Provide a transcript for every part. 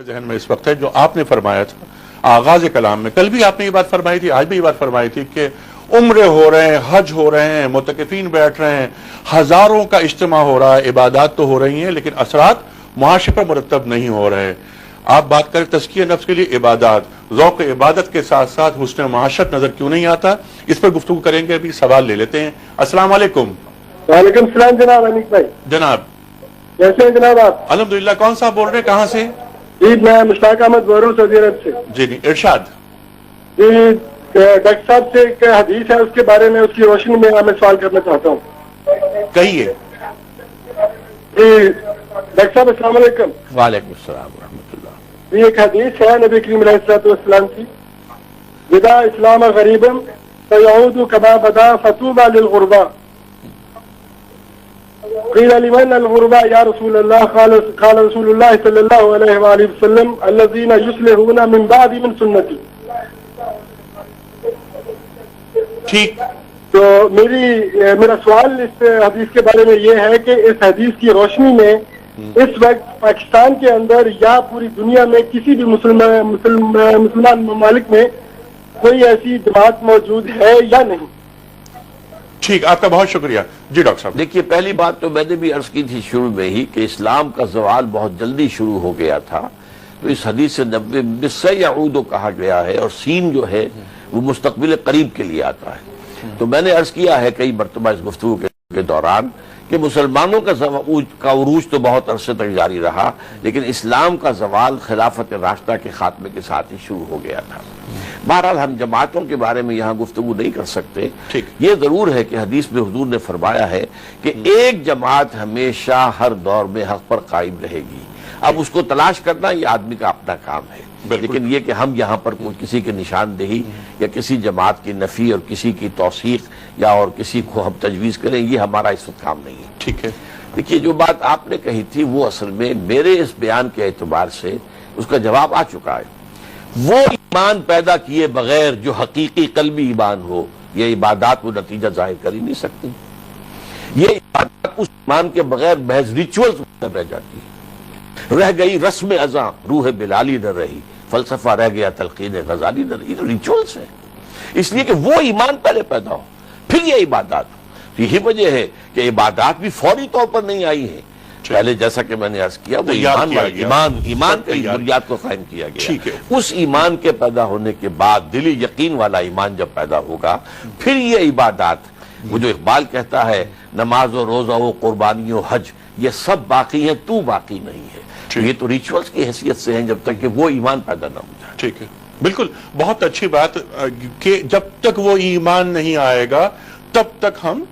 ذہن میں اس وقت ہے جو آپ نے فرمایا تھا آغاز کلام میں، کل بھی آپ نے یہ بات فرمائی تھی، آج بھی یہ بات فرمائی تھی کہ عمرے ہو رہے ہیں، حج ہو رہے ہیں، معتکفین بیٹھ رہے ہیں، ہزاروں کا اجتماع ہو رہا ہے، عبادات تو ہو رہی ہیں لیکن اثرات معاشرے پر مرتب نہیں ہو رہے. آپ بات کریں تزکیہ نفس کے لیے عبادات، ذوق عبادت کے ساتھ ساتھ حسن معاشرت نظر کیوں نہیں آتا؟ اس پر گفتگو کریں گے. ابھی سوال لے لیتے ہیں. السلام علیکم. وعلیکم السلام جناب انیس بھائی. جناب کیسے ہیں جناب آپ؟ الحمدللہ. کون صاحب بول رہے ہیں، کہاں سے؟ جی میں مشتاق احمد بول رہا ہوں سعودی عرب سے. جی نہیں ارشاد. جی ڈاکٹر صاحب سے ایک حدیث ہے، اس کے بارے میں، اس کی روشنی میں میں سوال کرنا چاہتا ہوں. کہیے. جی ڈاکٹر صاحب السلام علیکم. وعلیکم السلام ورحمۃ اللہ. جی ایک حدیث ہے نبی کریم علیہ الصلوۃ والسلام کی، بدا اسلام غریبا فیعود کما بدا فطوبى للغرباء. قیل لمن الغرباء یا رسول اللہ؟ قال رسول اللہ صلی اللہ علیہ وآلہ وسلم الذین یصلحون من بعد من سنتی. ٹھیک. تو میرا سوال اس حدیث کے بارے میں یہ ہے کہ اس حدیث کی روشنی میں اس وقت پاکستان کے اندر یا پوری دنیا میں کسی بھی مسلمان ممالک میں کوئی ایسی جماعت موجود ہے یا نہیں؟ ٹھیک، آپ کا بہت شکریہ. جی ڈاکٹر صاحب. دیکھیے پہلی بات تو میں نے بھی عرض کی تھی شروع میں ہی کہ اسلام کا زوال بہت جلدی شروع ہو گیا تھا. تو اس حدیث سے سیعود کہا گیا ہے اور سین جو ہے وہ مستقبل قریب کے لیے آتا ہے. تو میں نے عرض کیا ہے کئی مرتبہ اس گفتگو کے دوران کہ مسلمانوں کا عروج تو بہت عرصے تک جاری رہا، لیکن اسلام کا زوال خلافت راشدہ کے خاتمے کے ساتھ ہی شروع ہو گیا تھا. بہرحال ہم جماعتوں کے بارے میں یہاں گفتگو نہیں کر سکتے. یہ ضرور ہے کہ حدیث میں حضور نے فرمایا ہے کہ ایک جماعت ہمیشہ ہر دور میں حق پر قائم رہے گی. اب اس کو تلاش کرنا یہ آدمی کا اپنا کام ہے، لیکن یہ کہ ہم یہاں پر کسی کی نشاندہی یا کسی جماعت کی نفی اور کسی کی توثیق یا اور کسی کو ہم تجویز کریں، یہ ہمارا اس وقت کام نہیں ہے. ٹھیک ہے. دیکھیے جو بات آپ نے کہی تھی وہ اصل میں میرے اس بیان کے اعتبار سے اس کا جواب آ چکا ہے. وہ ایمان پیدا کیے بغیر جو حقیقی قلبی ایمان ہو، یہ عبادات وہ نتیجہ ظاہر کر ہی نہیں سکتی. یہ عبادات اس ایمان کے بغیر محض ریچولز رہ جاتی ہے. رہ گئی رسم ازاں روح بلالی نہ رہی، فلسفہ رہ گیا تلقین غزالی نہ رہی. ریچولز ہے، اس لیے کہ وہ ایمان پہلے پیدا ہو پھر یہ عبادات ہو. یہی وجہ ہے کہ عبادات بھی فوری طور پر نہیں آئی ہیں. پہلے جیسا کہ میں نے عرض کیا وہ ایمان کی بنیاد کو قائم کیا گیا. اس ایمان کے پیدا ہونے کے بعد دلی یقین والا ایمان جب پیدا ہوگا پھر یہ عبادات، وہ جو اقبال کہتا ہے نماز و روزہ و قربانی و حج یہ سب باقی ہیں تو باقی نہیں ہے. یہ تو ریچولز کی حیثیت سے ہیں جب تک کہ وہ ایمان پیدا نہ ہو جائے. ٹھیک ہے، بالکل. بہت اچھی بات کہ جب تک وہ ایمان نہیں آئے گا تب تک ہم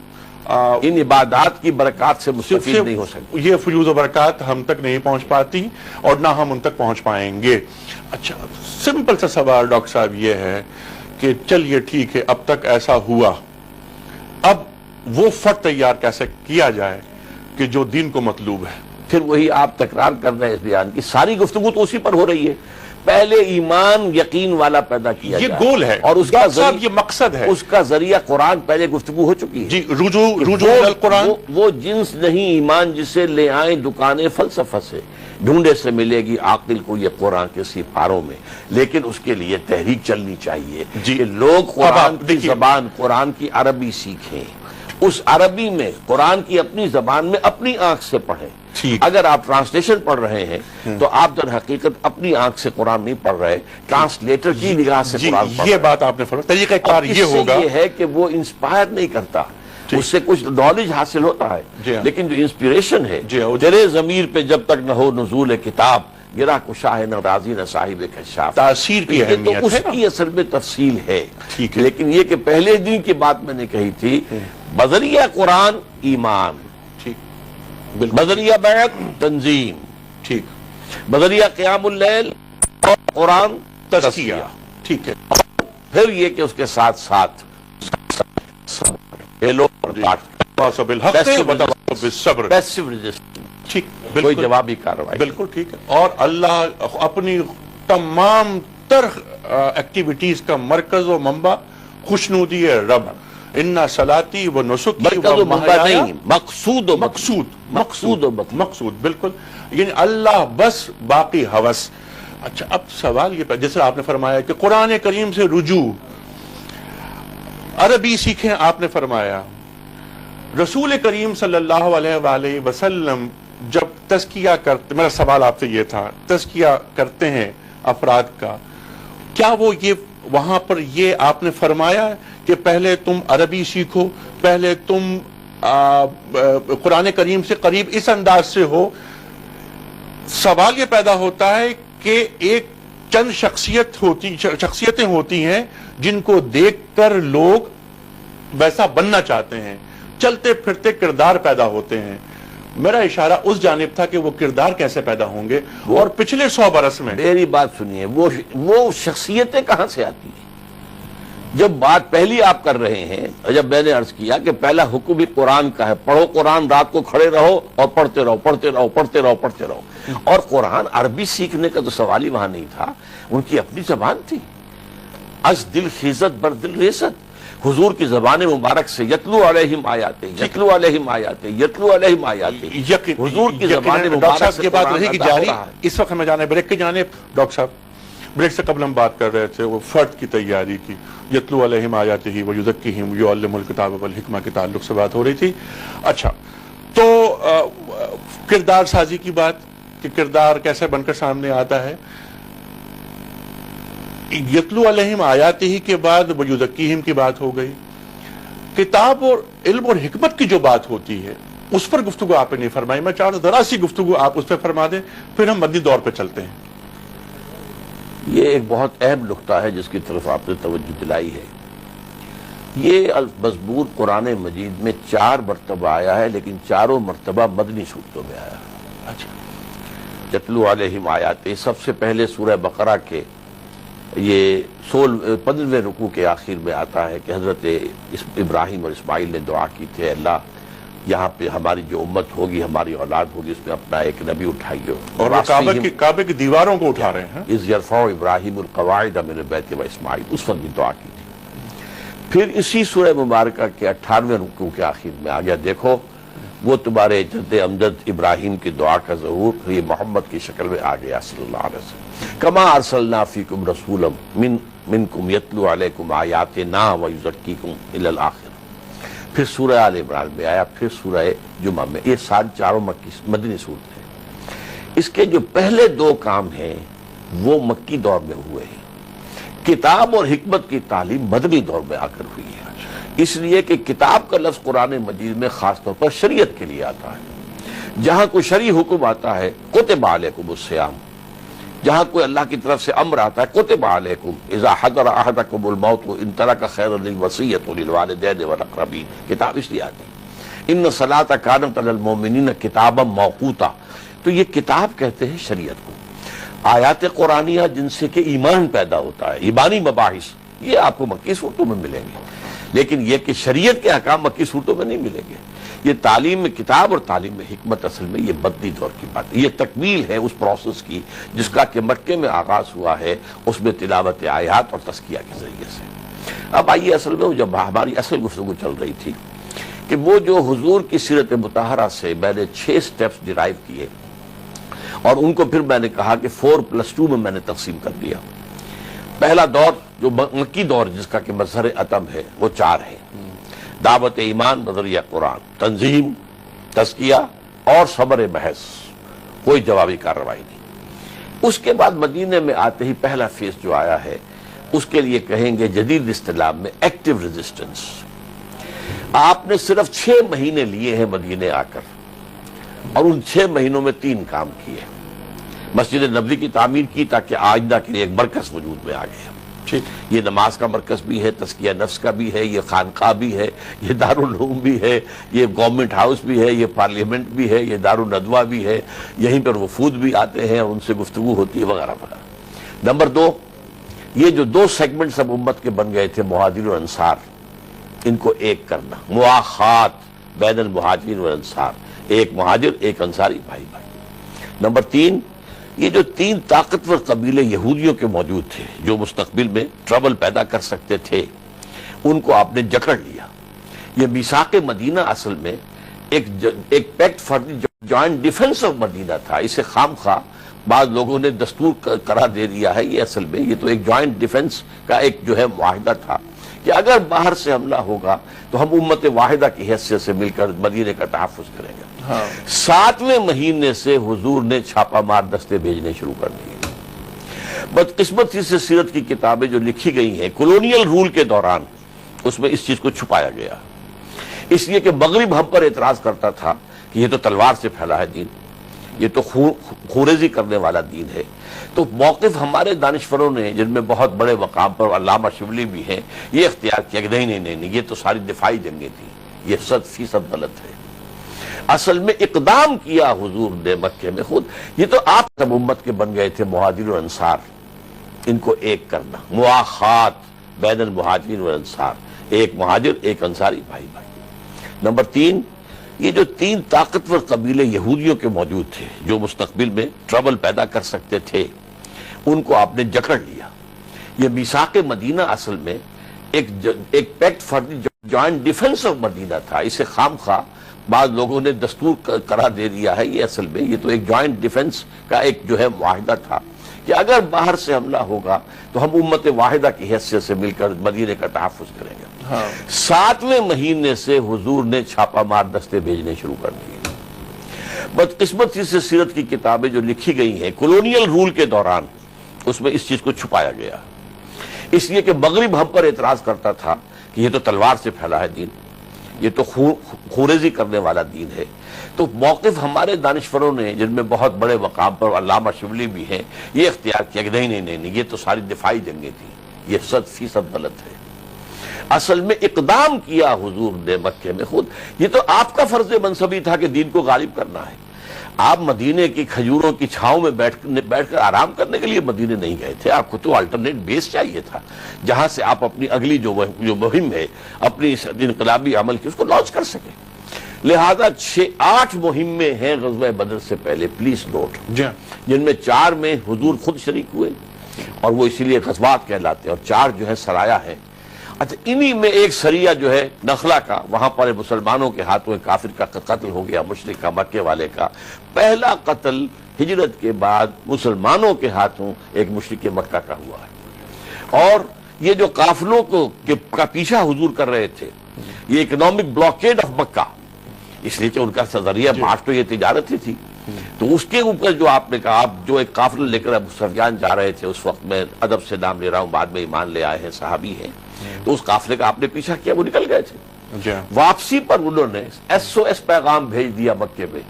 ان عبادات کی برکات سے مستفید نہیں ہو سکتے. یہ فیوز و برکات ہم تک نہیں پہنچ پاتی اور نہ ہم ان تک پہنچ پائیں گے. اچھا سمپل سا سوال ڈاکٹر صاحب یہ ہے کہ چلیے ٹھیک ہے اب تک ایسا ہوا، اب وہ فرد تیار کیسے کیا جائے کہ جو دین کو مطلوب ہے؟ پھر وہی آپ تکرار کر رہے ہیں اس بیان کی، ساری گفتگو تو اسی پر ہو رہی ہے. پہلے ایمان یقین والا پیدا کیا یہ جائے، گول ہے اور اس کا یہ مقصد ہے. اس کا ذریعہ قرآن پہلے گفتگو ہو چکی ہے. جی رجوع القرآن. وہ جنس نہیں ایمان جسے لے آئیں دکانیں فلسفہ سے، ڈھونڈے سے ملے گی عاقل کو یہ قرآن کے سپاروں میں. لیکن اس کے لیے تحریک چلنی چاہیے کہ لوگ قرآن کی زبان، قرآن کی عربی سیکھیں، اس عربی میں قرآن کی اپنی زبان میں اپنی آنکھ سے پڑھیں. اگر آپ ٹرانسلیشن پڑھ رہے ہیں تو آپ در حقیقت اپنی آنکھ سے قرآن نہیں پڑھ رہے، ٹرانسلیٹر کی نگاہ سے قرآن پڑھ رہے. یہ بات آپ نے فرمایا. طریقہ کار یہ ہوگا، یہ ہے کہ وہ انسپائر نہیں کرتا، اس سے کچھ نالج حاصل ہوتا ہے، لیکن جو انسپیریشن ہے تیرے ضمیر پہ جب تک نہ ہو نزول کتاب گرا کشاہ نہ راضی نہ صاحب کشاف. تاثیر کی اہمیت ہے، تو اس کی اصل میں تفصیل ہے. لیکن یہ کہ پہلے دن کی بات میں نے کہی تھی، بذریعہ قرآن ایمان، بذریعہ بیعت تنظیم، ٹھیک، بذریعہ قیام اللیل اور قرآن تزکیہ. ٹھیک ہے. پھر یہ کہ اس کے ساتھ ساتھ کوئی جوابی کارروائی. بالکل ٹھیک ہے. اور اللہ اپنی تمام تر ایکٹیویٹیز کا مرکز و منبع خوشنودی رب. اِنَّ صَلَاتِي وَنُسُكِي وَمَحْيَايَ مقصود بالکل. یعنی اللہ بس، باقی ہوس. اچھا اب سوال یہ جیسے آپ نے فرمایا کہ قرآن کریم سے رجوع، عربی سیکھیں، آپ نے فرمایا رسول کریم صلی اللہ علیہ وآلہ وسلم جب تزکیہ کرتے، میرا سوال آپ سے یہ تھا، تزکیہ کرتے ہیں افراد کا، کیا وہ یہ وہاں پر یہ آپ نے فرمایا کہ پہلے تم عربی سیکھو، پہلے تم قرآن کریم سے قریب اس انداز سے ہو؟ سوال یہ پیدا ہوتا ہے کہ ایک چند شخصیتیں ہوتی ہیں جن کو دیکھ کر لوگ ویسا بننا چاہتے ہیں، چلتے پھرتے کردار پیدا ہوتے ہیں، میرا اشارہ اس جانب تھا کہ وہ کردار کیسے پیدا ہوں گے، اور پچھلے 100 برس میں میری بات سنیے، وہ شخصیتیں کہاں سے آتی ہیں؟ جب بات پہلی آپ کر رہے ہیں، جب میں نے عرض کیا کہ پہلا حکم بھی قرآن کا ہے، پڑھو قرآن، رات کو کھڑے رہو اور پڑھتے رہو پڑھتے رہو پڑھتے رہو پڑھتے رہو، اور قرآن عربی سیکھنے کا تو سوال ہی وہاں نہیں تھا، ان کی اپنی زبان تھی، از دل خیزت بر دل ریست، حضور کی زبان مبارک سے یتلو علیہم آیاتہ یتلو علیہم آیاتہ یتلو علیہم آیاتہ، حضور کی زبان مبارک سے کی بات قرآن رہے گی ادا ہو جاری۔ رہا ہے۔ اس وقت ہمیں جانا ہے بریک کی جانب۔ ڈاکٹر صاحب بریک سے قبل ہم بات کر رہے تھے وہ فرد کی تیاری کی، یتلو علیہم آیاتہ ویزکیہم ویعلمہم الکتاب والحکمہ کے تعلق سے بات ہو رہی تھی۔ اچھا تو کردار سازی کی بات کہ کردار کیسے بن کر سامنے آتا ہے، یتلو علیہم آیاتہ کے بعد ویزکیہم کی بات ہو گئی، کتاب اور علم اور حکمت کی جو بات ہوتی ہے اس پر گفتگو آپ نے نہیں فرمائی، میں چاہتا ہوں ذرا سی گفتگو آپ اس پہ فرما دیں، پھر ہم مدنی دور پہ چلتے ہیں۔ یہ ایک بہت اہم نقطہ ہے جس کی طرف آپ نے توجہ دلائی ہے۔ یہ مضمون قرآن مجید میں 4 مرتبہ آیا ہے، لیکن چاروں مرتبہ مدنی صورتوں میں آیا ہے۔ اچھا یتلو علیہم آیاتہ سب سے پہلے سورہ بقرہ کے یہ 15ویں رکوع کے آخر میں آتا ہے کہ حضرت ابراہیم اور اسماعیل نے دعا کی تھی، اللہ یہاں پہ ہماری جو امت ہوگی، ہماری اولاد ہوگی، اس میں اپنا ایک نبی اٹھائیے، اور وہ کعبے کی دیواروں کو اٹھا رہے ہیں۔ اذ یرفع ابراہیم القواعد من البیت و اسماعیل، اس وقت بھی دعا کی تھی۔ پھر اسی سورہ مبارکہ کے 18ویں رکوع کے آخر میں آ گیا، دیکھو وہ تمہارے جد امجد ابراہیم کی دعا کا ظہور یہ محمد کی شکل میں آ گیا صلی اللہ علیہ وسلم۔ کما ارسلنا فیکم رسولا منکم یتلو علیکم آیاتنا ویزکیکم الی الآخر۔ پھر سورہ آل عمران میں آیا، پھر سورہ جمعہ میں، یہ چاروں مدنی صورتیں ہیں۔ اس کے جو پہلے 2 کام ہیں وہ مکی دور میں ہوئے ہیں، کتاب اور حکمت کی تعلیم مدنی دور میں آ کر ہوئی ہے، اس لیے کہ کتاب کا لفظ قرآن مجید میں خاص طور پر شریعت کے لیے آتا ہے۔ جہاں کوئی شرعی حکم آتا ہے کتب علیکم الصیام، جہاں کوئی اللہ کی طرف سے امر آتا ہے کتب علیکم اذا حضر احدکم الموت ان ترک خیرا للوصیۃ للوالدین والاقربین، کتاب اس لیے آتی ہے۔ ان الصلاۃ کانت علی المؤمنین کتابا موقوتا، تو یہ کتاب کہتے ہیں شریعت کو۔ آیات قرآنیہ جن سے کہ ایمان پیدا ہوتا ہے، ایمانی مباحث، یہ آپ کو مکی صورتوں میں ملیں گے، لیکن یہ کہ شریعت کے احکام مکی صورتوں میں نہیں ملیں گے۔ یہ تعلیم میں کتاب اور تعلیم میں حکمت اصل میں یہ مدنی دور کی بات ہے، یہ تکمیل ہے اس پروسیس کی جس کا کہ مکے میں آغاز ہوا ہے، اس میں تلاوت آیات اور تزکیہ کے ذریعے سے۔ اب آئیے اصل میں جب ہماری اصل گفتگو چل رہی تھی کہ وہ جو حضور کی سیرت مطہرہ سے میں نے 6 سٹیپس ڈرائیو کیے، اور ان کو پھر میں نے کہا کہ 4+2 میں نے تقسیم کر دیا۔ پہلا دور جو مکی دور جس کا کہ مظہر اتم ہے وہ 4 ہیں، دعوت ایمان نظریہ قرآن، تنظیم، تزکیہ اور صبر محض، کوئی جوابی کارروائی نہیں۔ اس کے بعد مدینے میں آتے ہی پہلا فیس جو آیا ہے اس کے لیے کہیں گے جدید اصطلاح میں ایکٹیو ریزسٹنس۔ آپ نے صرف 6 مہینے لیے ہیں مدینے آ کر، اور ان 6 مہینوں میں 3 کام کیے۔ مسجد نبوی کی تعمیر کی تاکہ آئندہ کے لیے ایک مرکز وجود میں آ گیا، یہ نماز کا مرکز بھی ہے، تزکیہ نفس کا بھی ہے، یہ خانقاہ بھی ہے، یہ دارالعلوم بھی ہے، یہ گورنمنٹ ہاؤس بھی ہے، یہ پارلیمنٹ بھی ہے، یہ دارالندوہ بھی ہے، یہیں پر وفود بھی آتے ہیں اور ان سے گفتگو ہوتی ہے وغیرہ وغیرہ۔ نمبر 2، یہ جو 2 سیگمنٹس اب امت کے بن گئے تھے، مہاجر اور انصار، ان کو ایک کرنا، مواخات بین المہاجرین والانصار، ایک مہاجر ایک انصاری بھائی بھائی۔ نمبر 3، یہ جو 3 طاقتور قبیلے یہودیوں کے موجود تھے جو مستقبل میں ٹربل پیدا کر سکتے تھے، ان کو آپ نے جکڑ لیا۔ یہ میثاق مدینہ اصل میں ایک pact for the joint defence of Medina تھا، اسے خام خواہ بعض لوگوں نے دستور قرار دے دیا ہے. یہ اصل میں یہ تو ایک جوائنٹ ڈیفنس کا ایک جو ہے معاہدہ تھا کہ اگر باہر سے حملہ ہوگا تو ہم امت واحدہ کی حیثیت سے مل کر مدینے کا تحفظ کریں گے. 7ویں مہینے سے حضور نے چھاپا مار دستے بھیجنے شروع کر دیے. بدقسمتی سے سیرت کی کتابیں جو لکھی گئی ہیں کولونیل رول کے دوران اس میں اس چیز کو چھپایا گیا، اس لیے کہ مغرب ہم پر اعتراض کرتا تھا کہ یہ تو تلوار سے پھیلا ہے دین، یہ تو خوریزی کرنے والا دین ہے. تو موقف ہمارے دانشوروں نے جن میں بہت بڑے مقام پر علامہ شبلی بھی ہیں یہ اختیار کیا کہ نہیں یہ تو ساری دفاعی جنگیں تھیں، یہ 100% غلط ہے. اصل میں اقدام کیا حضور نے مکے میں خود. یہ تو آپ سب امت کے بن گئے تھے مہاجر و انصار، ان کو ایک کرنا، مواخات بین المہاجرین والانصار، ایک مہاجر ایک انصاری بھائی. نمبر 3، یہ جو 3 طاقتور قبیلے یہودیوں کے موجود تھے جو مستقبل میں ٹربل پیدا کر سکتے تھے ان کو آپ نے جکڑ لیا. یہ میثاق مدینہ اصل میں ایک pact for the joint defence of Medina تھا. اسے خام خواہ بعض لوگوں نے دستور قرار دے دیا ہے. یہ اصل میں یہ تو ایک جوائنٹ ڈیفنس کا ایک جو ہے معاہدہ تھا کہ اگر باہر سے حملہ ہوگا تو ہم امت واحدہ کی حیثیت سے مل کر مدینے کا تحفظ کریں گے. 7ویں مہینے سے حضور نے چھاپا مار دستے بھیجنے شروع کر دیے. بدقسمتی سے سیرت کی کتابیں جو لکھی گئی ہیں کولونیل رول کے دوران اس میں اس چیز کو چھپایا گیا، اس لیے کہ مغرب ہم پر اعتراض کرتا تھا کہ یہ تو تلوار سے پھیلا ہے دین، یہ تو خوریزی کرنے والا دین ہے. تو موقف ہمارے دانشوروں نے جن میں بہت بڑے مقام پر علامہ شبلی بھی ہیں یہ اختیار کیا کہ نہیں یہ تو ساری دفاعی جنگیں تھیں، یہ 100% غلط ہے. اصل میں اقدام کیا حضور نے مکے میں خود. یہ تو آپ کا فرض منصبی تھا کہ دین کو غالب کرنا ہے. آپ مدینے کی کھجوروں کی چھاؤں میں بیٹھ کر آرام کرنے کے لیے مدینے نہیں گئے تھے. آپ کو تو الٹرنیٹ بیس چاہیے تھا جہاں سے آپ اپنی اگلی جو مہم ہے اپنی انقلابی عمل کی اس کو لانچ کر سکیں. لہذا 6-8 مہمیں ہیں غزوہ بدر سے پہلے، پلیز نوٹ، جن میں 4 میں حضور خود شریک ہوئے اور وہ اسی لیے غزوات کہلاتے ہیں، اور 4 جو ہے سرایا ہے. اچھا، انہی میں ایک سریہ جو ہے نخلا کا، وہاں پر مسلمانوں کے ہاتھوں ایک کافر کا قتل ہو گیا، مشرک کا، مکے والے کا. پہلا قتل ہجرت کے بعد مسلمانوں کے ہاتھوں ایک مشرک مکہ کا ہوا ہے. اور یہ جو قافلوں کا پیچھا حضور کر رہے تھے، یہ اکنامک بلاکیڈ آف مکہ، اس لیے کہ ان کا ذریعہ معاش تو یہ تجارت ہی تھی. تو اس کے اوپر جو آپ نے کہا، آپ جو ایک قافلہ لے کر ابو سفیان جا رہے تھے، اس وقت میں ادب سے نام لے رہا ہوں، بعد میں ایمان لے آئے ہیں، صحابی ہیں، تو اس قافلے کا آپ نے پیچھا کیا، وہ نکل گئے تھے. واپسی پر انہوں نے SOS پیغام بھیج دیا مکے میں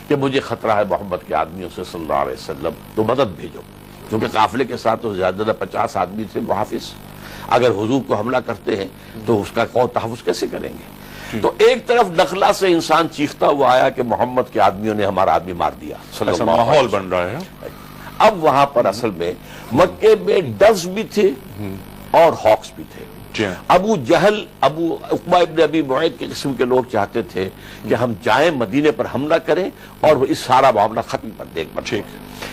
کہ مجھے خطرہ ہے محمد کے آدمیوں سے صلی اللہ علیہ وسلم، تو مدد بھیجو. کیونکہ قافلے کے ساتھ تو زیادہ 50 آدمی تھے محافظ، اگر حضور کو حملہ کرتے ہیں تو اس کا کون تحفظ کیسے کریں گے. تو ایک طرف نخلا سے انسان چیختا ہوا آیا کہ محمد کے آدمیوں نے ہمارا آدمی مار دیا، ماحول بن رہا ہے. اب وہاں پر اصل میں مکے میں ڈوز بھی تھے اور ہاکس بھی تھے. ابو جہل، ابو عقبہ ابن ابی معیط کے قسم کے لوگ چاہتے تھے کہ ہم جائیں مدینے پر حملہ کریں اور وہ اس سارا معاملہ ختم کر دیں.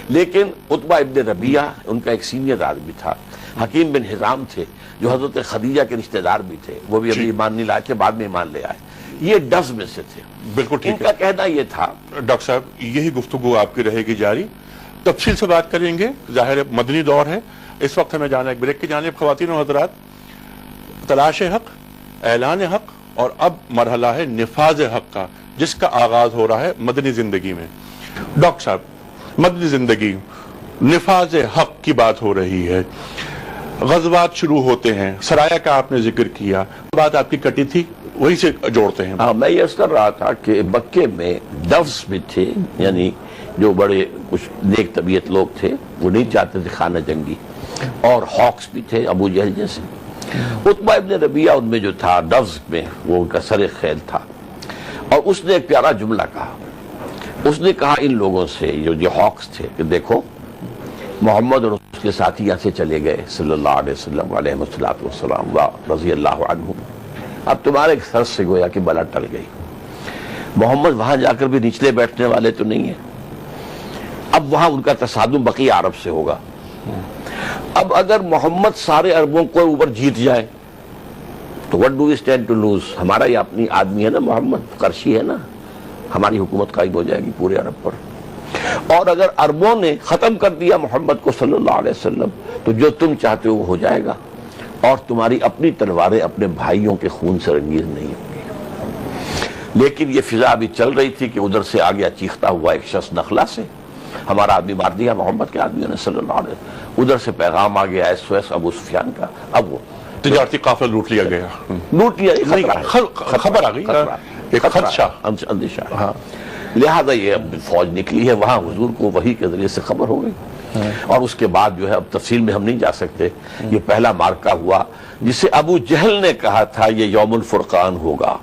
لیکن عتبہ ابن ربیعہ ان کا ایک سینئر آدمی تھا، حکیم بن حزام تھے جو حضرت خدیجہ کے رشتہ دار بھی تھے، وہ بھی ابھی ایمان نہیں لائے تھے، بعد میں ایمان لے آئے. یہ ڈوز میں سے تھے. بالکل ٹھیک. ان کا کہنا یہ تھا. ڈاکٹر صاحب، یہی گفتگو آپ کی رہے گی جاری، تفصیل سے بات کریں گے. ظاہر مدنی دور ہے، اس وقت ہمیں جانا ایک بریک کی جانب. خواتین و حضرات، تلاش حق، اعلان حق، اور اب مرحلہ ہے نفاذ حق کا، جس کا آغاز ہو رہا ہے مدنی زندگی میں. ڈاکٹر صاحب، مدنی زندگی، نفاذ حق کی بات ہو رہی ہے، غزوات شروع ہوتے ہیں، سرایا کا آپ نے ذکر کیا، بات آپ کی کٹی تھی، وہی سے جوڑتے ہیں. ہاں، میں یہ کر رہا تھا کہ مکے میں ڈوز بھی تھے، یعنی جو بڑے کچھ نیک طبیعت لوگ تھے، وہ نہیں چاہتے تھے خانہ جنگی، اور ہاکس بھی تھے ابو جہل جیسے. عتبہ ابن ربیعہ ان میں جو تھا ڈوز میں، وہ ان کا سر خیل تھا، اور اس نے ایک پیارا جملہ کہا. اس نے کہا ان لوگوں سے جو ہاکس تھے کہ دیکھو، محمد اور اس کے ساتھی یہاں سے چلے گئے صلی اللہ علیہ وسلم علیہ السلام رضی اللہ عنہ، اب تمہارے سر سے گویا کہ بلا ٹل گئی. محمد وہاں جا کر بھی نچلے بیٹھنے والے تو نہیں ہیں، اب وہاں ان کا تصادم بقیہ عرب سے ہوگا. اب اگر محمد سارے عربوں کو اوپر جیت جائے تو what do we stand to lose؟ ہمارا یہ اپنی آدمی ہے نا، محمد قرشی ہے نا، ہماری حکومت قائم ہو جائے گی پورے عرب پر. اور اگر عربوں نے ختم کر دیا محمد کو صلی اللہ علیہ وسلم تو جو تم چاہتے ہو وہ ہو جائے گا، اور تمہاری اپنی تلواریں اپنے بھائیوں کے خون سے رنگین نہیں ہوں گی۔ لیکن یہ فضا بھی چل رہی تھی کہ ادھر سے آگیا چیختا ہوا ایک شخص نخلا سے، ہمارا آدمی مار دیا محمد کے آدمیوں نے صلی اللہ علیہ وسلم، ادھر سے پیغام آ گیا SOS ابو سفیان کا، اب وہ تجارتی قافلہ لوٹ لیا گیا، لوٹ لیا، خبر آ گئی، ایک خدشہ، اندیشہ، لہذا یہ اب فوج نکلی ہے وہاں، حضور کو وحی کے ذریعے سے خبر ہو گئی، اور اس کے بعد جو ہے اب تفصیل میں ہم نہیں جا سکتے، یہ پہلا مارکہ ہوا جسے ابو جہل نے کہا تھا یہ یوم الفرقان ہوگا،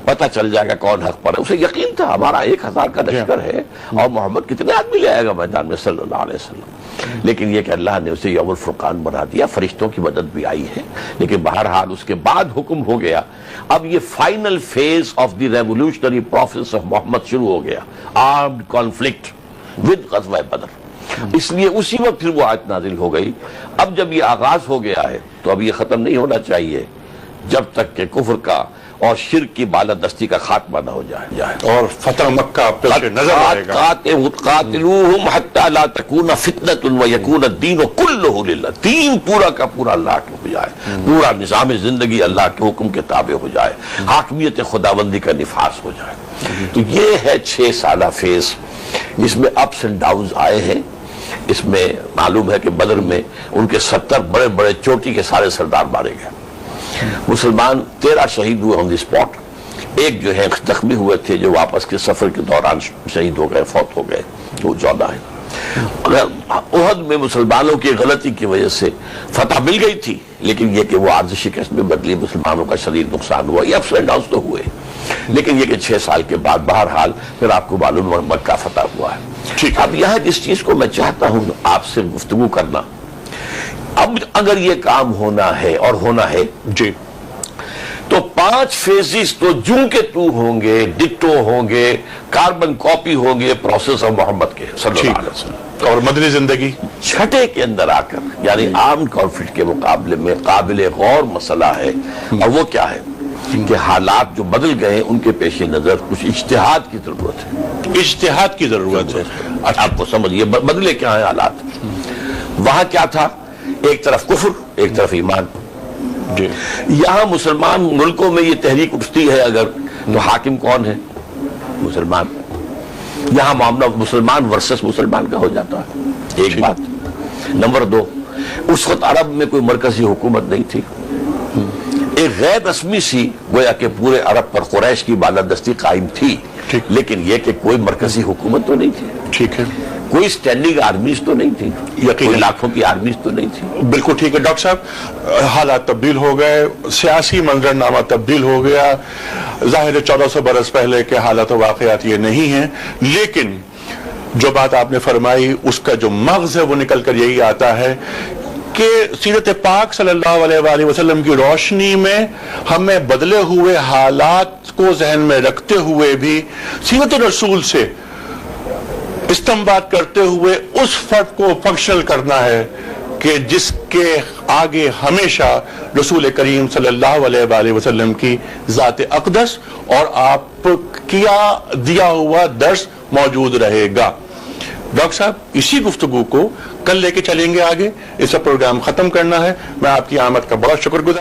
پتہ چل جائے گا کون حق پر ہے، اسے یقین تھا ہمارا 1000 کا لشکر ہے اور محمد کتنے آدمی لے آئے گا میدان میں صلی اللہ علیہ وسلم، لیکن یہ کہ اللہ نے اسے یوم الفرقان بنا دیا، فرشتوں کی مدد بھی آئی ہے، لیکن بہرحال اس کے بعد حکم ہو گیا، اب یہ final phase of the revolutionary process of Muhammad شروع ہو گیا، آرمڈ کانفلکٹ ود غزوہ بدر، اس لیے اسی وقت پھر وہ آیت نازل ہو گئی۔ اب جب یہ آغاز ہو گیا ہے تو اب یہ ختم نہیں ہونا چاہیے جب تک کہ کفر کا اور شرک کی بالادستی کا خاتمہ نہ ہو جائے، اور فتح مکہ پیش نظر آئے گا، قاتلوہم حتی لا تکون فتنۃ ویکون الدین کلہ للہ، دین پورا کا پورا اللہ کے ہو جائے، پورا نظام زندگی اللہ کے حکم کے تابع ہو جائے، حاکمیت خداوندی کا نفاذ ہو جائے۔ تو یہ ہے 6 سالہ فیز، اس میں اپس اینڈ ڈاؤنز آئے ہیں، اس میں معلوم ہے کہ بدر میں ان کے 70 بڑے بڑے چوٹی کے سارے سردار مارے گئے، مسلمان 13 شہید ہوئے آن دی اسپاٹ، ایک جو ہے زخمی ہوئے تھے جو واپس کے سفر کے دوران شہید ہو گئے، فوت ہو گئے، وہ 14 ہیں۔ احد میں مسلمانوں کی غلطی کی وجہ سے فتح مل گئی تھی، لیکن یہ کہ وہ عارضی شکست میں بدلی، مسلمانوں کا شدید نقصان ہوا، یہ اپس اینڈ ڈاؤنز تو ہوئے، لیکن یہ کہ 6 سال کے بعد بہرحال پھر آپ کو معلوم مکہ فتح ہوا ہے۔ اب یہاں جس چیز کو میں چاہتا ہوں آپ سے گفتگو کرنا، اب اگر یہ کام ہونا ہے اور ہونا ہے جی، تو 5 فیزز تو جوں کے تو ہوں گے، ڈکٹو ہوں گے، کاربن کاپی ہوں گے پروسیس آف محمد کے صلی اللہ علیہ وسلم، اور مدنی زندگی 6 کے اندر آ کر یعنی عام کانفلکٹ کے مقابلے میں قابل غور مسئلہ ہے، اور وہ کیا ہے کہ حالات جو بدل گئے ان کے پیش نظر کچھ اجتہاد کی ضرورت ہے، اجتہاد کی ضرورت ہے۔ آپ کو سمجھیے بدلے کیا ہیں حالات، وہاں کیا تھا، ایک طرف کفر ایک طرف ایمان، جی، یہاں مسلمان ملکوں میں یہ تحریک اٹھتی ہے اگر تو حاکم کون ہے، مسلمان، یہاں معاملہ مسلمان ورسس مسلمان کا ہو جاتا ہے، ایک بات۔ نمبر 2، اس وقت عرب میں کوئی مرکزی حکومت نہیں تھی، ایک غیر رسمی سی گویا کہ پورے عرب پر قریش کی بالادستی قائم تھی، لیکن یہ کہ کوئی مرکزی حکومت تو نہیں تھی، ٹھیک ہے، کوئی سٹینڈنگ آرمیز تو نہیں تھی، کوئی لاکھوں کی آرمیز تو نہیں تھی۔ بالکل ٹھیک ہے ڈاکٹر صاحب، حالات تبدیل ہو گئے، سیاسی منظرنامہ تبدیل ہو گیا، ظاہر 1400 برس پہلے کے حالات و واقعات یہ نہیں ہیں، لیکن جو بات آپ نے فرمائی اس کا جو مغز ہے وہ نکل کر یہی آتا ہے کہ سیرت پاک صلی اللہ علیہ وآلہ وسلم کی روشنی میں ہمیں بدلے ہوئے حالات کو ذہن میں رکھتے ہوئے بھی سیرت رسول سے استنباط کرتے ہوئے اس فرد کو فنکشنل کرنا ہے کہ جس کے آگے ہمیشہ رسول کریم صلی اللہ علیہ وآلہ وسلم کی ذات اقدس اور آپ کیا دیا ہوا درس موجود رہے گا۔ ڈاکٹر صاحب اسی گفتگو کو کل لے کے چلیں گے آگے، اس پروگرام ختم کرنا ہے، میں آپ کی آمد کا بڑا شکر گزار